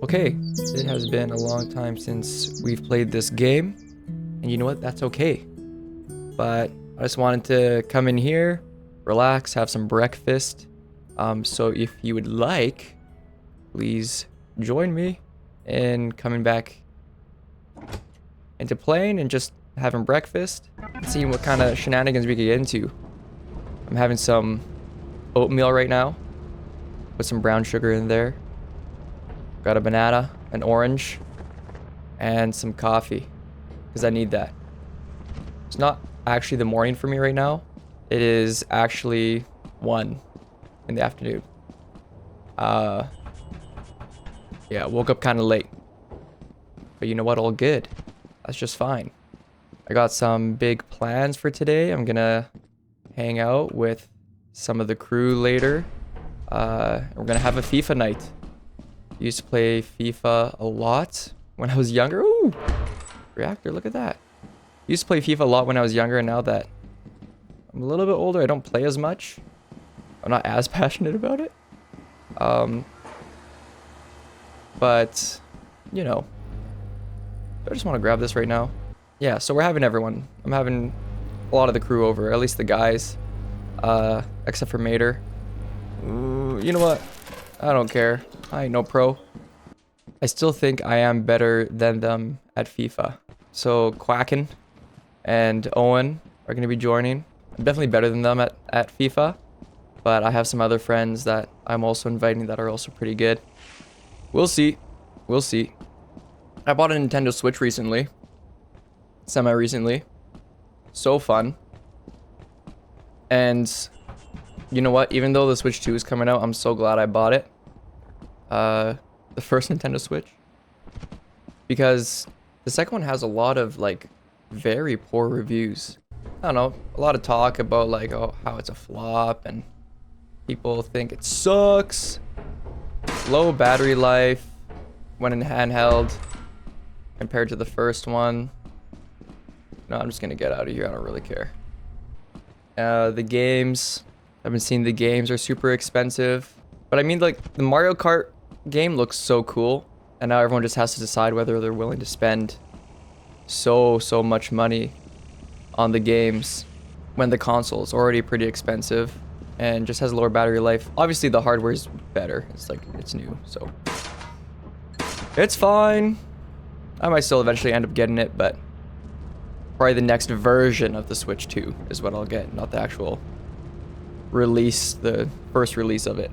Okay, it has been a long time since we've played this game, and you know what? That's okay. But I just wanted to come in here, relax, have some breakfast. So if you would like, please join me in coming back into playing and just having breakfast and seeing what kind of shenanigans we can get into. I'm having some oatmeal right now, put some brown sugar in there. Got a banana, an orange, and some coffee, because I need that. It's not actually the morning for me right now. It is actually 1 in the afternoon. Yeah, woke up kind of late. But you know what? All good. That's just fine. I got some big plans for today. I'm gonna hang out with some of the crew later. We're gonna have a FIFA night. Used to play FIFA a lot when I was younger. Ooh, reactor, look at that. Used to play FIFA a lot when I was younger, and now that I'm a little bit older, I don't play as much. I'm not as passionate about it. But, you know, I just want to grab this right now. Yeah, so we're having everyone. I'm having a lot of the crew over, at least the guys, except for Mater. Ooh, you know what? I don't care. I ain't no pro. I still think I am better than them at FIFA. So Quacken and Owen are going to be joining. I'm definitely better than them at FIFA. But I have some other friends that I'm also inviting that are also pretty good. We'll see. We'll see. I bought a Nintendo Switch recently. Semi-recently. So fun. And you know what? Even though the Switch 2 is coming out, I'm so glad I bought it. The first Nintendo Switch. Because the second one has a lot of, like, very poor reviews. I don't know. A lot of talk about, like, oh, how it's a flop and people think it sucks. Low battery life when in handheld compared to the first one. No, I'm just gonna get out of here. I don't really care. The games, I've been seeing the games are super expensive. But I mean, like, the Mario Kart game looks so cool. And now everyone just has to decide whether they're willing to spend so much money on the games when the console is already pretty expensive and just has lower battery life. Obviously, the hardware is better. It's like, it's new, so it's fine. I might still eventually end up getting it, but probably the next version of the Switch 2 is what I'll get, not the actual release, the first release of it.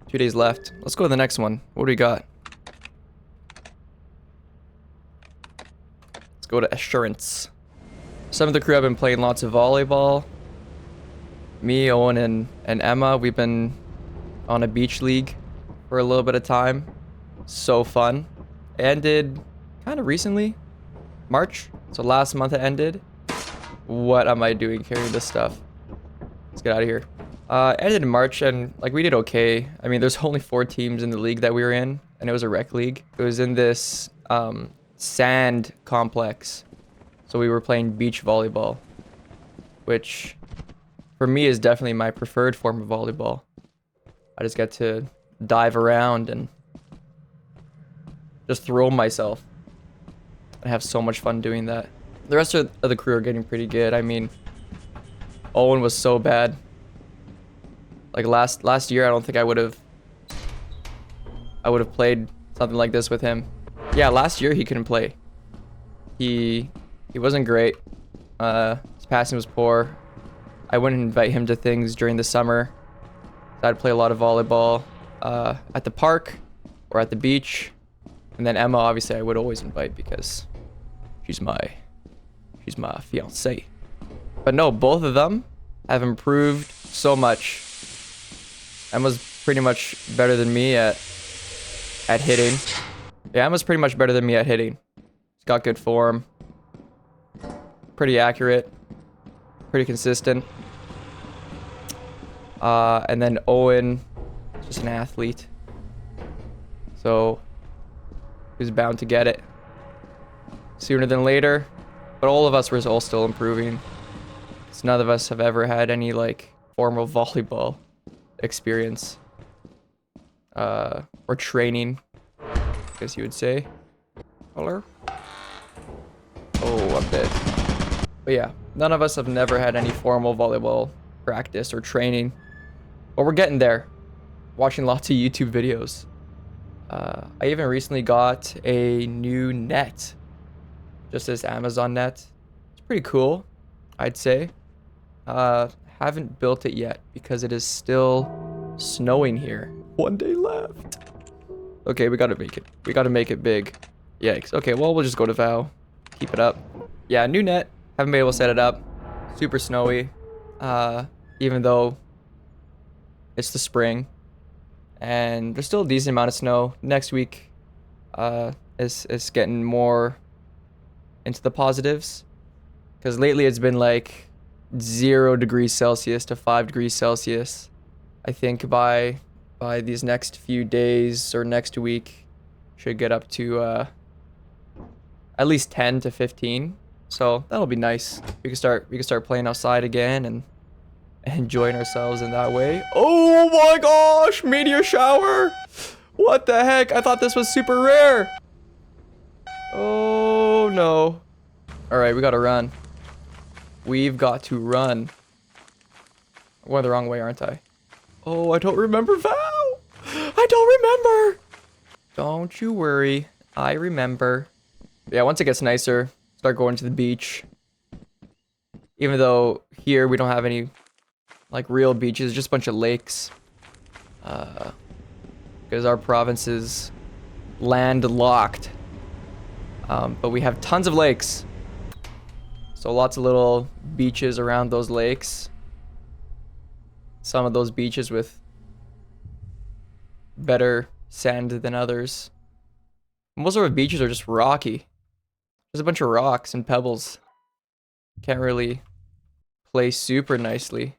2 days left. Let's go to the next one. What do we got? Let's go to Assurance. Some of the crew have been playing lots of volleyball. Me, Owen, and Emma, we've been on a beach league for a little bit of time. So fun. It ended kind of recently. March. So last month it ended. What am I doing carrying this stuff? Let's get out of here. Ended in March, and like we did okay. I mean, there's only 4 teams in the league that we were in, and it was a rec league. It was in this sand complex. So we were playing beach volleyball, which for me is definitely my preferred form of volleyball. I just get to dive around and just throw myself. I have so much fun doing that. The rest of the crew are getting pretty good. I mean, Owen was so bad. Like last year, I don't think I would have played something like this with him. Yeah, last year he couldn't play. He wasn't great. His passing was poor. I wouldn't invite him to things during the summer. I'd play a lot of volleyball at the park or at the beach. And then Emma, obviously, I would always invite because she's my fiancée. But no, both of them have improved so much. Emma's pretty much better than me at hitting. Yeah, Emma's pretty much better than me at hitting. She's got good form. Pretty accurate. Pretty consistent. And then Owen, just an athlete. So, he's bound to get it sooner than later. But all of us were all still improving. 'Cause none of us have ever had any, like, formal volleyball experience. Or training, I guess you would say. Color. Oh, a bit. But yeah, none of us have never had any formal volleyball practice or training. But we're getting there. Watching lots of YouTube videos. I even recently got a new net. Just this Amazon net. It's pretty cool, I'd say. Haven't built it yet because it is still snowing here. 1 day left. Okay, we gotta make it. We gotta make it big. Yikes. Okay, well, we'll just go to Vow. Keep it up. Yeah, new net. Haven't been able to set it up. Super snowy. Even though it's the spring. And there's still a decent amount of snow. Next week is getting more into the positives. Because lately it's been like 0 degrees Celsius to 5 degrees Celsius. I think by these next few days or next week should get up to at least 10 to 15. So that'll be nice. We can start playing outside again and enjoying ourselves in that way. Oh my gosh, meteor shower. What the heck? I thought this was super rare. Oh no. All right, we got to run. We've got to run. I'm going the wrong way, aren't I? Oh, I don't remember Vow. I don't remember. Don't you worry. I remember. Yeah, once it gets nicer, start going to the beach. Even though here we don't have any like real beaches, just a bunch of lakes. Because our province is landlocked. But we have tons of lakes. So lots of little beaches around those lakes. Some of those beaches with better sand than others. Most of our beaches are just rocky. There's a bunch of rocks and pebbles. Can't really play super nicely.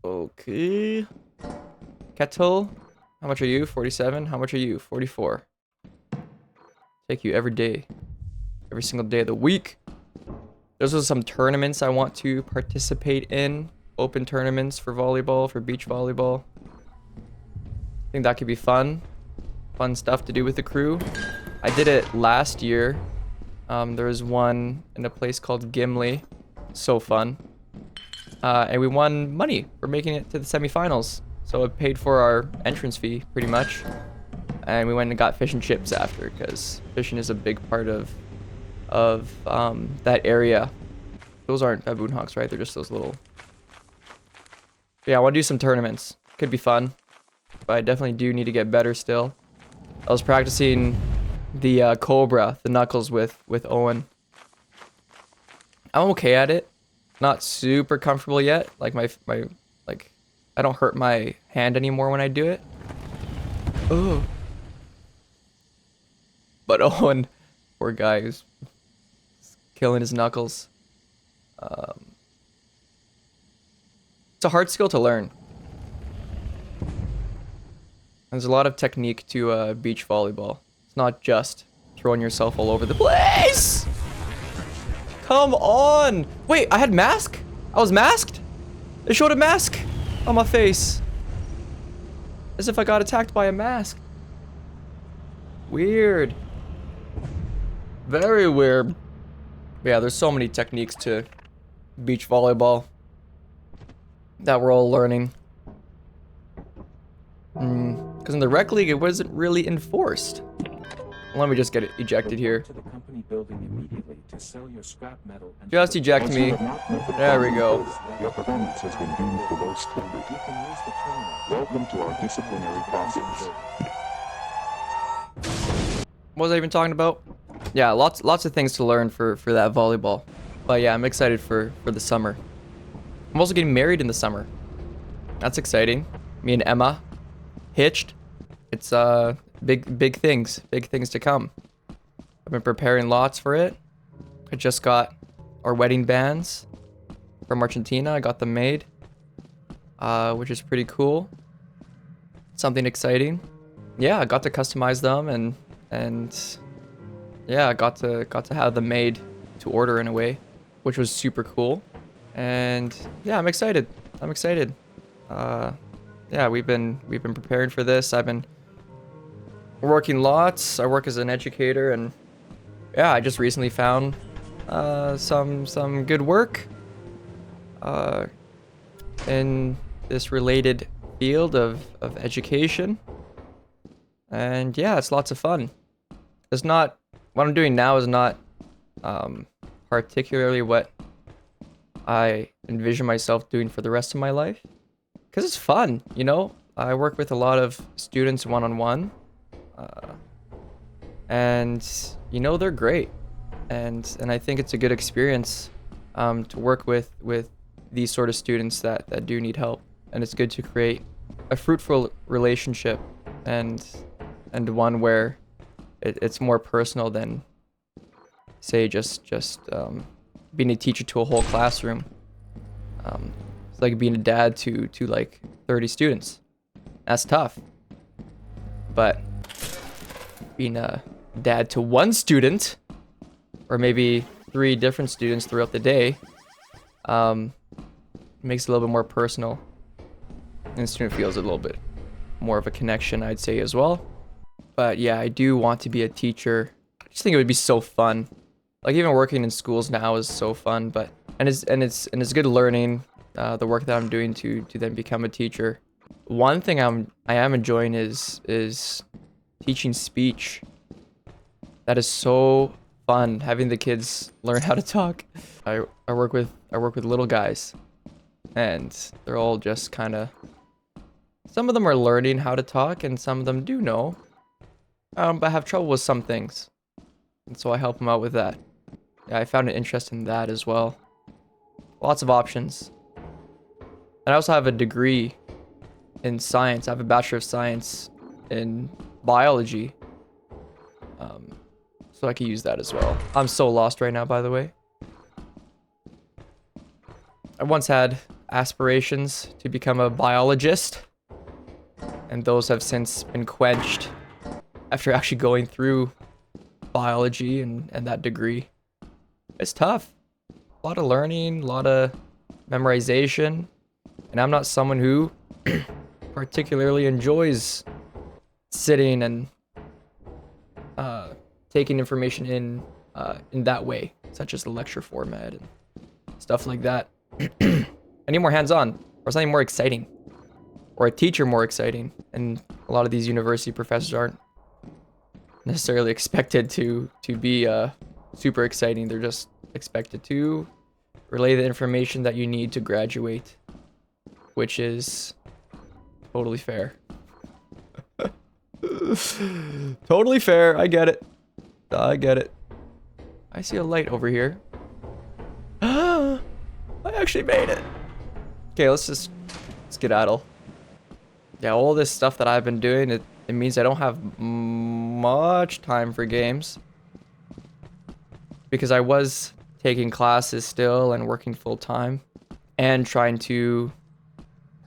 Okay. Kettle. How much are you? 47. How much are you? 44. Take you every day. Every single day of the week. Those are some tournaments I want to participate in. Open tournaments for volleyball, for beach volleyball. I think that could be fun. Fun stuff to do with the crew. I did it last year. There was one in a place called Gimli. So fun. And we won money for making it to the semifinals. So it paid for our entrance fee, pretty much. And we went and got fish and chips after, because fishing is a big part of that area. Those aren't baboon hawks, right? They're just those little... Yeah, I want to do some tournaments. Could be fun. But I definitely do need to get better still. I was practicing the Cobra, the knuckles with Owen. I'm okay at it. Not super comfortable yet. Like my I don't hurt my hand anymore when I do it. Oh. But Owen, poor guy, who's killing his knuckles. It's a hard skill to learn. There's a lot of technique to beach volleyball. It's not just throwing yourself all over the place. Come on! Wait, I had mask? I was masked? It showed a mask on my face. As if I got attacked by a mask. Weird. Very weird. But yeah, there's so many techniques to beach volleyball that we're all learning. Because in the rec league, it wasn't really enforced. Let me just get it ejected here. To the company building immediately to sell your scrap metal and Just eject me. There we go. Your performance has been deemed below standard. you can use the terminal. Welcome to our disciplinary process. What was I even talking about? Yeah, lots of things to learn for that volleyball. But yeah, I'm excited for the summer. I'm also getting married in the summer. That's exciting. Me and Emma hitched. It's big things to come. I've been preparing lots for it. I just got our wedding bands from Argentina. I got them made, which is pretty cool. Something exciting. Yeah, I got to customize them and yeah, I got to have them made to order in a way, which was super cool. And yeah, I'm excited. Yeah, we've been preparing for this. I've been working lots. I work as an educator, and yeah, I just recently found some good work in this related field of education. And yeah, it's lots of fun. It's not, what I'm doing now is not particularly what I envision myself doing for the rest of my life. Because it's fun, you know? I work with a lot of students one-on-one. And, you know, they're great. And I think it's a good experience to work with these sort of students that do need help. And it's good to create a fruitful relationship and one where it's more personal than, say, just being a teacher to a whole classroom. It's like being a dad to like 30 students. That's tough. But being a dad to one student, or maybe 3 different students throughout the day, makes it a little bit more personal. And the student feels a little bit more of a connection, I'd say, as well. But yeah, I do want to be a teacher. I just think it would be so fun. Like, even working in schools now is so fun, but it's good learning the work that I'm doing to then become a teacher. One thing I am enjoying is teaching speech. That is so fun, having the kids learn how to talk. I work with little guys, and they're all just kind of, some of them are learning how to talk, and some of them do know, but have trouble with some things, and so I help them out with that. Yeah, I found an interest in that as well. Lots of options. And I also have a degree in science. I have a Bachelor of Science in biology. So I could use that as well. I'm so lost right now, by the way. I once had aspirations to become a biologist, and those have since been quenched after actually going through biology and that degree. It's tough. A lot of learning, a lot of memorization, and I'm not someone who particularly enjoys sitting and taking information in that way, such as the lecture format and stuff like that. I need more hands-on, or something more exciting, or a teacher more exciting. And a lot of these university professors aren't necessarily expected to be super exciting. They're just expected to relay the information that you need to graduate, which is totally fair. Totally fair. I get it. I get it. I see a light over here. I actually made it. Okay, let's skedaddle. Yeah, all this stuff that I've been doing, it means I don't have much time for games. Because I was taking classes still and working full time, and trying to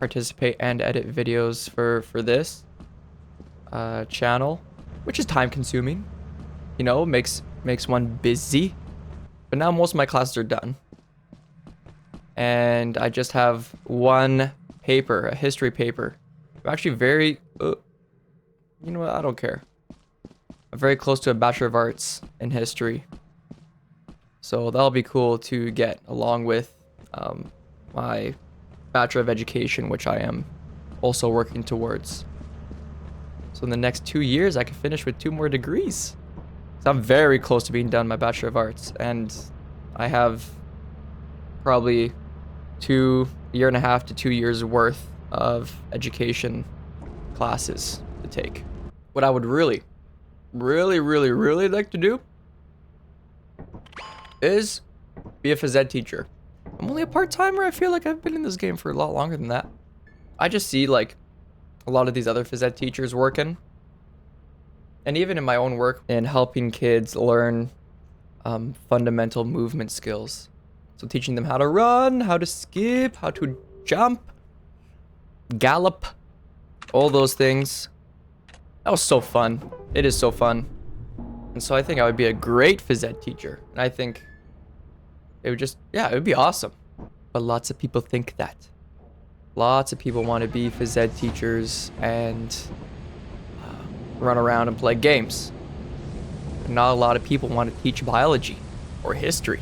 participate and edit videos for this channel, which is time consuming. You know, makes one busy. But now most of my classes are done, and I just have one paper, a history paper. I'm actually very, you know what? I don't care. I'm very close to a Bachelor of Arts in history, so that'll be cool to get along with my Bachelor of Education, which I am also working towards. So in the next 2 years, I can finish with 2 more degrees. So I'm very close to being done my Bachelor of Arts, and I have probably a year and a half to 2 years worth of education classes to take. What I would really like to do is be a phys ed teacher. I'm only a part-timer. I feel like I've been in this game for a lot longer than that. I just see like a lot of these other phys ed teachers working, and even in my own work in helping kids learn fundamental movement skills. So teaching them how to run, how to skip, how to jump, gallop, all those things. That was so fun. It is so fun. And so I think I would be a great phys ed teacher. And I think it would just, yeah, it would be awesome. But lots of people think that. Lots of people want to be phys ed teachers and run around and play games. But not a lot of people want to teach biology or history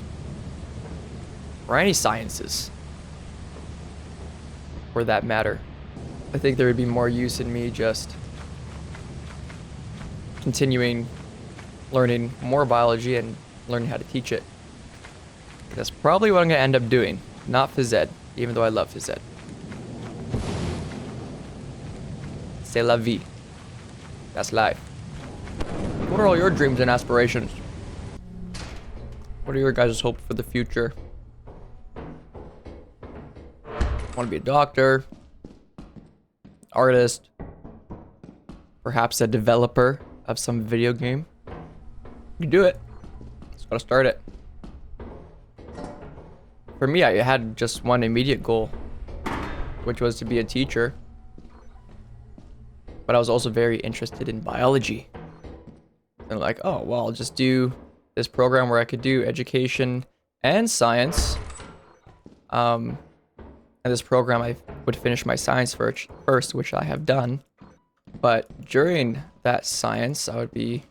or any sciences for that matter. I think there would be more use in me just continuing learning more biology and learning how to teach it. That's probably what I'm going to end up doing, not phys ed, even though I love phys ed. C'est la vie. That's life. What are all your dreams and aspirations? What are your guys' hopes for the future? Want to be a doctor, artist, perhaps a developer of some video game? You do it. Just gotta start it. For me, I had just one immediate goal, which was to be a teacher. But I was also very interested in biology. And like, oh, well, I'll just do this program where I could do education and science. And this program, I would finish my science first, which I have done. But during that science, I would be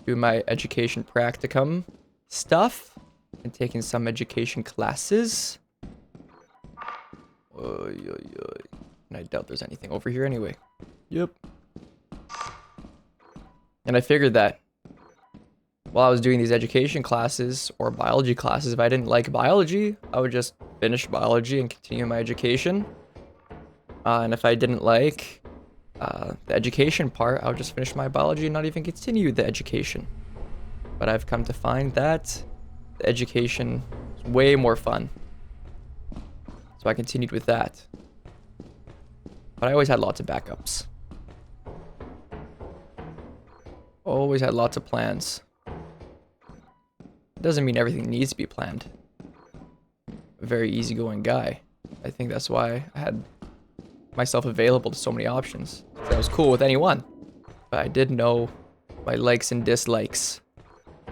doing my education practicum stuff and taking some education classes. And I doubt there's anything over here anyway. Yep. And I figured that while I was doing these education classes or biology classes, if I didn't like biology, I would just finish biology and continue my education. And if I didn't like the education part, I would just finish my biology and not even continue the education. But I've come to find that the education is way more fun. So I continued with that. But I always had lots of backups. Always had lots of plans. Doesn't mean everything needs to be planned. A very easygoing guy. I think that's why I had myself available to so many options. I was cool with anyone. But I did know my likes and dislikes.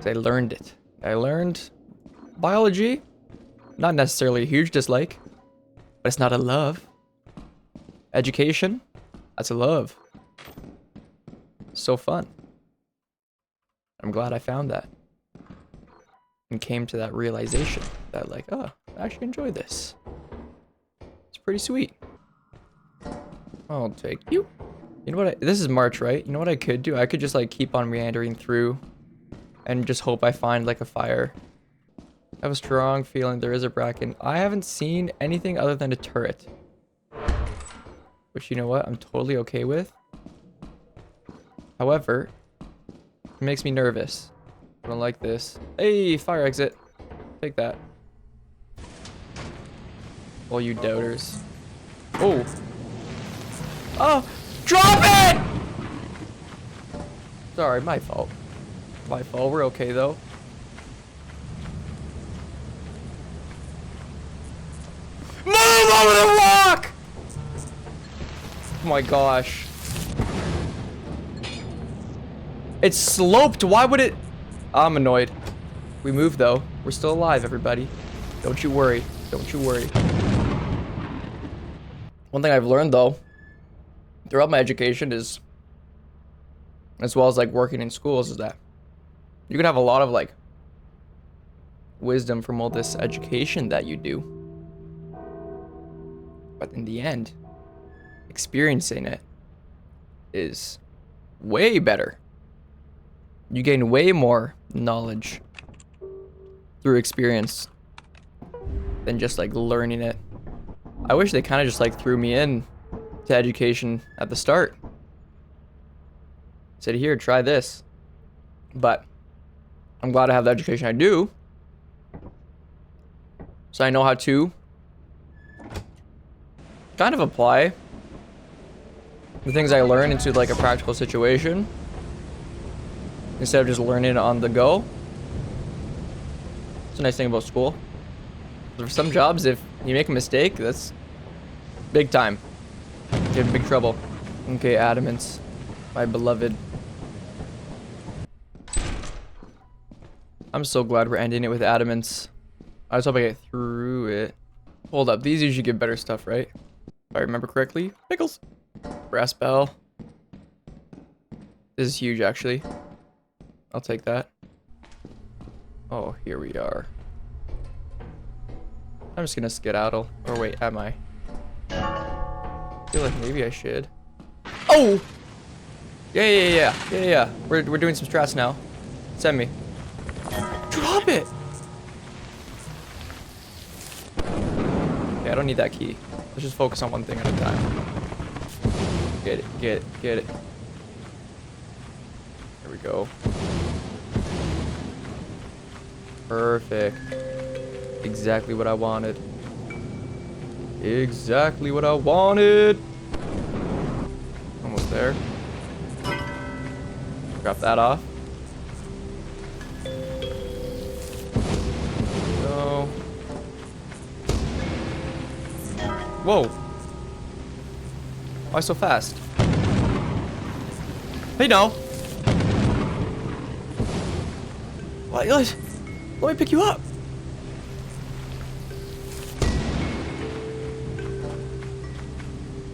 I learned it. I learned biology. Not necessarily a huge dislike. But it's not a love. Education. That's a love. So fun. I'm glad I found that. And came to that realization that like, oh, I actually enjoy this. It's pretty sweet. I'll take you. You know what? This is March, right? You know what I could do? I could just like keep on meandering through and just hope I find like a fire. I have a strong feeling there is a bracken. I haven't seen anything other than a turret. Which, you know what? I'm totally okay with. However, it makes me nervous. I don't like this. Hey, fire exit. Take that. All you doubters. Oh. Oh! Drop it! Sorry, my fault. My fault. We're okay, though. Move over the rock! Oh my gosh. It's sloped. Why would it... I'm annoyed. We moved, though. We're still alive, everybody. Don't you worry. Don't you worry. One thing I've learned, though, throughout my education is, as well as, like, working in schools, is that you can have a lot of, like, wisdom from all this education that you do. But in the end, experiencing it is way better. You gain way more knowledge through experience than just like learning it. I wish they kind of just like threw me in to education at the start. Said, here, try this. But I'm glad I have the education I do. So I know how to kind of apply the things I learn into like a practical situation. Instead of just learning on the go. It's a nice thing about school. For some jobs, if you make a mistake, that's big time. You're in big trouble. Okay, adamants. My beloved. I'm so glad we're ending it with adamants. I just hope I get through it. Hold up, these usually give better stuff, right? I remember correctly. Pickles. Brass bell. This is huge, actually. I'll take that. Oh, here we are. I'm just gonna skedaddle. Or wait, am I? I feel like maybe I should. Oh! Yeah. We're doing some strats now. Send me. Drop it! Okay, I don't need that key. Let's just focus on one thing at a time. Get it. Here we go. Perfect. Exactly what I wanted. Exactly what I wanted. Almost there. Drop that off. No. Whoa. Why so fast? Hey, no. What? Let me pick you up.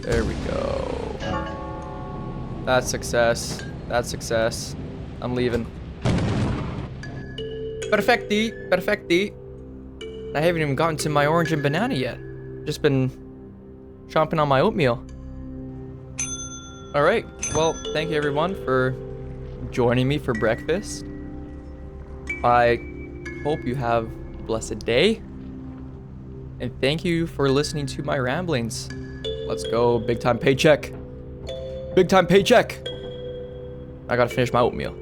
There we go. That's success. That's success. I'm leaving. Perfecti. I haven't even gotten to my orange and banana yet. Just been chomping on my oatmeal. Alright, well, thank you everyone for joining me for breakfast. I hope you have a blessed day. And thank you for listening to my ramblings. Let's go, big time paycheck. Big time paycheck. I gotta finish my oatmeal.